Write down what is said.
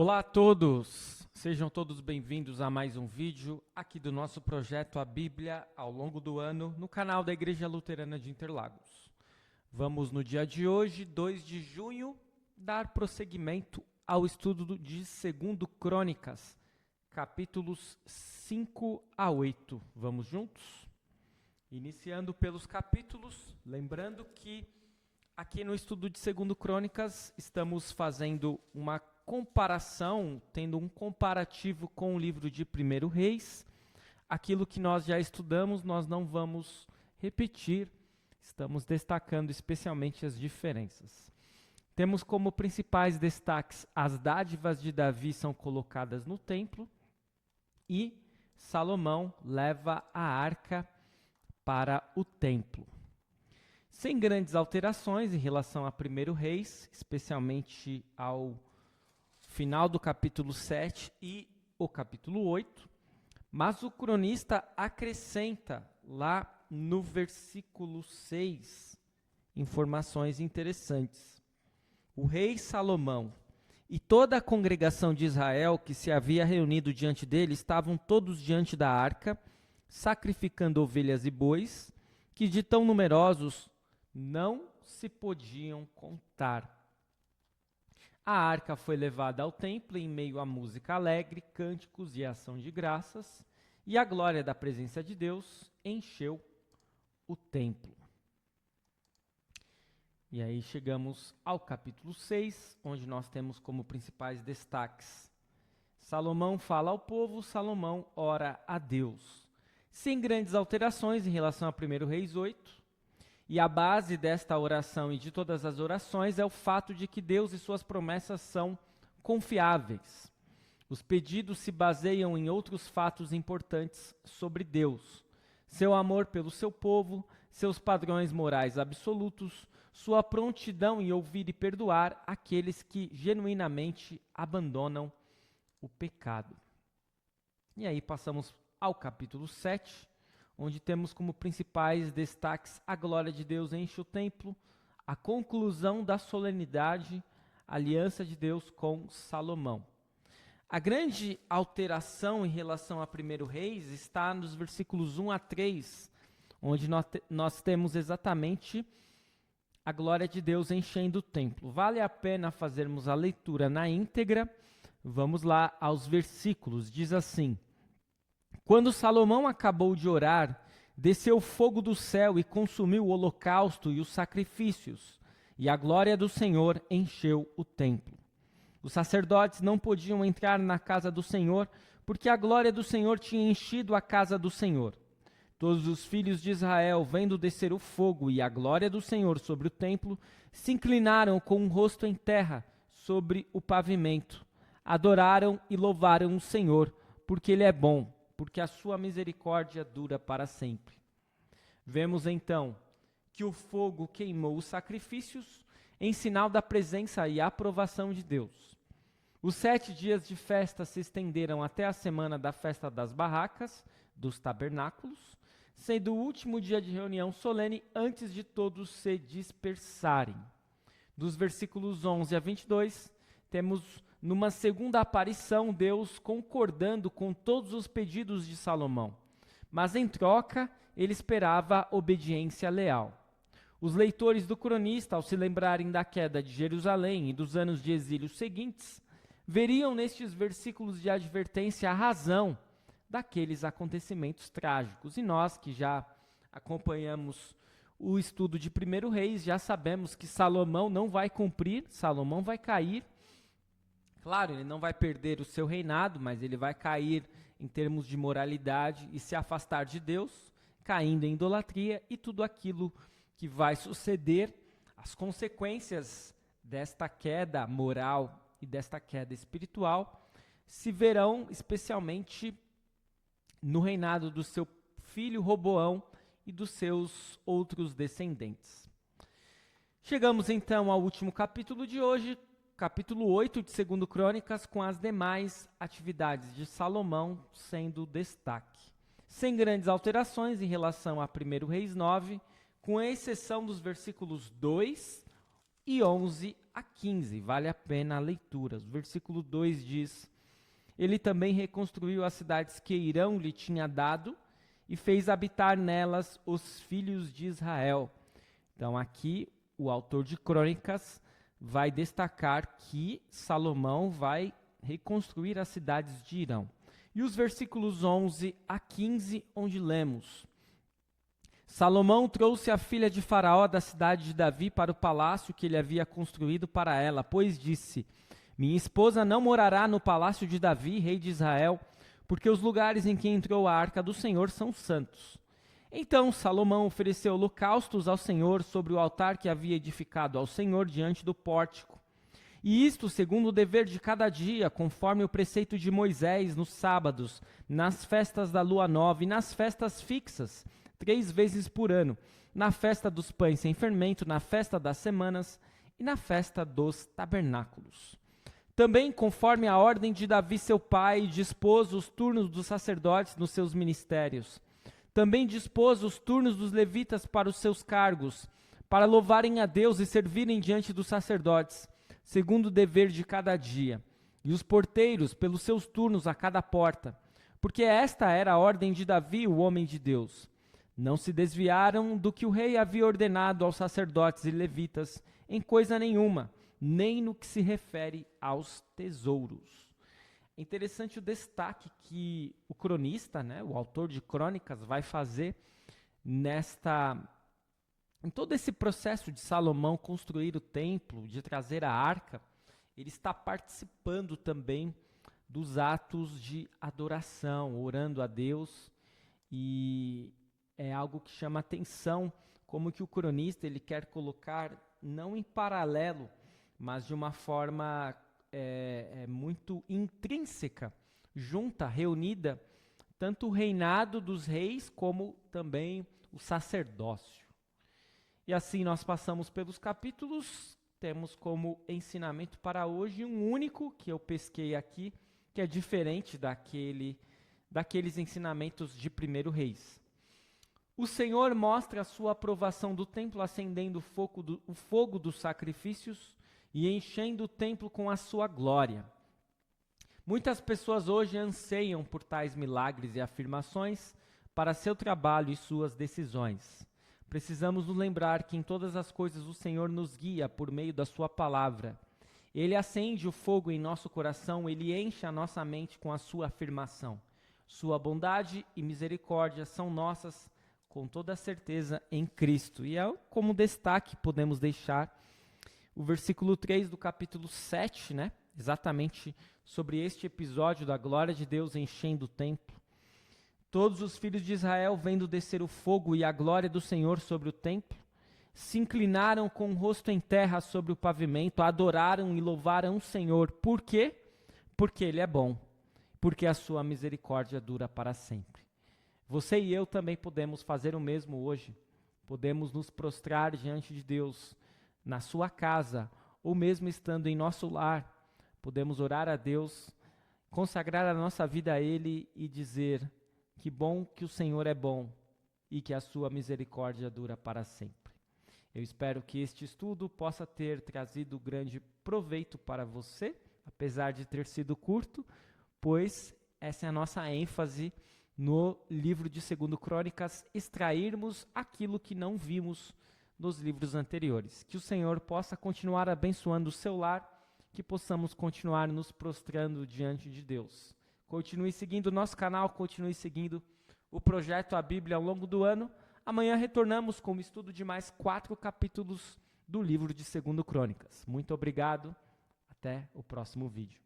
Olá a todos, sejam todos bem-vindos a mais um vídeo aqui do nosso projeto A Bíblia ao longo do ano no canal da Igreja Luterana de Interlagos. Vamos no dia de hoje, 2 de junho, dar prosseguimento ao estudo de 2 Crônicas, capítulos 5 a 8. Vamos juntos? Iniciando pelos capítulos, lembrando que aqui no estudo de 2 Crônicas estamos fazendo uma comparação, tendo um comparativo com o livro de 1 Reis. Aquilo que nós já estudamos, nós não vamos repetir, estamos destacando especialmente as diferenças. Temos como principais destaques as dádivas de Davi são colocadas no templo e Salomão leva a arca para o templo. Sem grandes alterações em relação a 1 Reis, especialmente ao final do capítulo 7 e o capítulo 8, mas o cronista acrescenta lá no versículo 6 informações interessantes. O rei Salomão e toda a congregação de Israel que se havia reunido diante dele estavam todos diante da arca, sacrificando ovelhas e bois, que de tão numerosos não se podiam contar. A arca foi levada ao templo em meio a música alegre, cânticos e ação de graças, e a glória da presença de Deus encheu o templo. E aí chegamos ao capítulo 6, onde nós temos como principais destaques: Salomão fala ao povo, Salomão ora a Deus. Sem grandes alterações em relação a 1 Reis 8, e a base desta oração e de todas as orações é o fato de que Deus e suas promessas são confiáveis. Os pedidos se baseiam em outros fatos importantes sobre Deus: seu amor pelo seu povo, seus padrões morais absolutos, sua prontidão em ouvir e perdoar aqueles que genuinamente abandonam o pecado. E aí passamos ao capítulo 7, onde temos como principais destaques a glória de Deus enche o templo, a conclusão da solenidade, a aliança de Deus com Salomão. A grande alteração em relação a 1 Reis está nos versículos 1 a 3, onde nós temos exatamente a glória de Deus enchendo o templo. Vale a pena fazermos a leitura na íntegra. Vamos lá aos versículos. Diz assim: Quando Salomão acabou de orar, desceu fogo do céu e consumiu o holocausto e os sacrifícios, e a glória do Senhor encheu o templo. Os sacerdotes não podiam entrar na casa do Senhor, porque a glória do Senhor tinha enchido a casa do Senhor. Todos os filhos de Israel, vendo descer o fogo e a glória do Senhor sobre o templo, se inclinaram com o rosto em terra sobre o pavimento. Adoraram e louvaram o Senhor, porque Ele é bom, porque a sua misericórdia dura para sempre. Vemos então que o fogo queimou os sacrifícios em sinal da presença e aprovação de Deus. Os 7 dias de festa se estenderam até a semana da festa das barracas, dos tabernáculos, sendo o último dia de reunião solene antes de todos se dispersarem. Dos versículos 11 a 22, temos numa segunda aparição, Deus concordando com todos os pedidos de Salomão, mas em troca, ele esperava obediência leal. Os leitores do cronista, ao se lembrarem da queda de Jerusalém e dos anos de exílio seguintes, veriam nestes versículos de advertência a razão daqueles acontecimentos trágicos. E nós, que já acompanhamos o estudo de 1 Reis, já sabemos que Salomão não vai cumprir, Salomão vai cair. Claro, ele não vai perder o seu reinado, mas ele vai cair em termos de moralidade e se afastar de Deus, caindo em idolatria, e tudo aquilo que vai suceder, as consequências desta queda moral e desta queda espiritual, se verão especialmente no reinado do seu filho Roboão e dos seus outros descendentes. Chegamos então ao último capítulo de hoje, capítulo 8 de 2 Crônicas, com as demais atividades de Salomão sendo destaque. Sem grandes alterações em relação a 1 Reis 9, com exceção dos versículos 2 e 11 a 15, vale a pena a leitura. O versículo 2 diz: ele também reconstruiu as cidades que Irão lhe tinha dado e fez habitar nelas os filhos de Israel. Então aqui o autor de Crônicas vai destacar que Salomão vai reconstruir as cidades de Irão. E os versículos 11 a 15, onde lemos: Salomão trouxe a filha de Faraó da cidade de Davi para o palácio que ele havia construído para ela, pois disse: minha esposa não morará no palácio de Davi, rei de Israel, porque os lugares em que entrou a arca do Senhor são santos. Então Salomão ofereceu holocaustos ao Senhor sobre o altar que havia edificado ao Senhor diante do pórtico. E isto segundo o dever de cada dia, conforme o preceito de Moisés, nos sábados, nas festas da lua nova e nas festas fixas, 3 vezes por ano, na festa dos pães sem fermento, na festa das semanas e na festa dos tabernáculos. Também, conforme a ordem de Davi seu pai, dispôs os turnos dos sacerdotes nos seus ministérios. Também dispôs os turnos dos levitas para os seus cargos, para louvarem a Deus e servirem diante dos sacerdotes, segundo o dever de cada dia, e os porteiros pelos seus turnos a cada porta, porque esta era a ordem de Davi, o homem de Deus. Não se desviaram do que o rei havia ordenado aos sacerdotes e levitas em coisa nenhuma, nem no que se refere aos tesouros. É interessante o destaque que o cronista, o autor de Crônicas, vai fazer em todo esse processo de Salomão construir o templo, de trazer a arca. Ele está participando também dos atos de adoração, orando a Deus, e é algo que chama atenção, como que o cronista ele quer colocar, não em paralelo, mas de uma forma muito intrínseca, junta, reunida, tanto o reinado dos reis, como também o sacerdócio. E assim nós passamos pelos capítulos, temos como ensinamento para hoje um único, que eu pesquei aqui, que é diferente daqueles ensinamentos de 1 Reis. O Senhor mostra a sua aprovação do templo, acendendo o fogo dos sacrifícios e enchendo o templo com a sua glória. Muitas pessoas hoje anseiam por tais milagres e afirmações para seu trabalho e suas decisões. Precisamos nos lembrar que em todas as coisas o Senhor nos guia por meio da sua palavra. Ele acende o fogo em nosso coração, ele enche a nossa mente com a sua afirmação. Sua bondade e misericórdia são nossas com toda certeza em Cristo. E como destaque podemos deixar o versículo 3 do capítulo 7, exatamente sobre este episódio da glória de Deus enchendo o templo. Todos os filhos de Israel, vendo descer o fogo e a glória do Senhor sobre o templo, se inclinaram com o rosto em terra sobre o pavimento, adoraram e louvaram o Senhor. Por quê? Porque Ele é bom, porque a sua misericórdia dura para sempre. Você e eu também podemos fazer o mesmo hoje. Podemos nos prostrar diante de Deus, na sua casa, ou mesmo estando em nosso lar. Podemos orar a Deus, consagrar a nossa vida a Ele e dizer: que bom que o Senhor é bom e que a sua misericórdia dura para sempre. Eu espero que este estudo possa ter trazido grande proveito para você, apesar de ter sido curto, pois essa é a nossa ênfase no livro de 2 Crônicas, extrairmos aquilo que não vimos nos livros anteriores. Que o Senhor possa continuar abençoando o seu lar, que possamos continuar nos prostrando diante de Deus. Continue seguindo o nosso canal, continue seguindo o projeto A Bíblia ao longo do ano. Amanhã retornamos com o estudo de mais 4 capítulos do livro de 2 Crônicas. Muito obrigado, até o próximo vídeo.